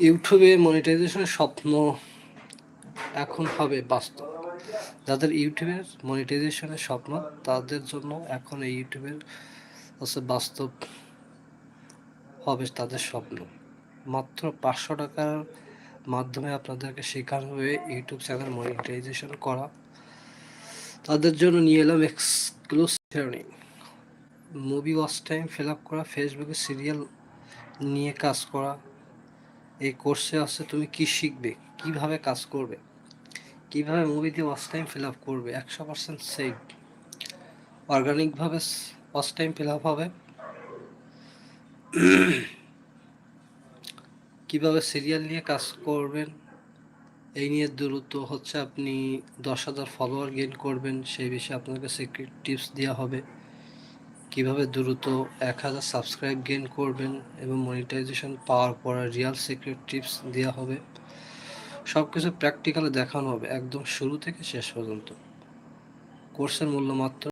ইউটিউবে মনিটাইজেশনের স্বপ্ন এখন হবে বাস্তব। যাদের ইউটিউবের মনিটাইজেশনের স্বপ্ন, তাদের জন্য এখন এই ইউটিউবের বাস্তব হবে তাদের স্বপ্ন। মাত্র 500 টাকার মাধ্যমে আপনাদেরকে শেখানো হবে ইউটিউব চ্যানেল মনিটাইজেশন করা। তাদের জন্য নিয়ে এলাম exclusive training. Movie watch time fill up করা, ফেসবুকে সিরিয়াল নিয়ে কাজ করা। এই কোর্সে আছে তুমি কি শিখবে, কিভাবে কাজ করবে, কিভাবে মুভি দিয়ে ওয়াচ টাইম ফিল আপ করবে। 100% সেভ, অর্গানিকভাবে ওয়াচ টাইম ফিল আপ হবে। কিভাবে সিরিয়াল নিয়ে কাজ করবেন, এই নিয়ে দ্রুত আপনি 10,000 ফলোয়ার গেইন করবেন, সেই বিষয়ে আপনাকে সিক্রেট টিপস দেওয়া হবে। কিভাবে দ্রুত 1,000 সাবস্ক্রাইব গেইন করবেন এবং মনিটাইজেশন পাওয়ার পর রিয়েল সিক্রেট টিপস দেওয়া হবে। সব কিছু প্র্যাকটিক্যালে দেখানো হবে একদম শুরু থেকে শেষ পর্যন্ত। কোর্সের মূল্য মাত্র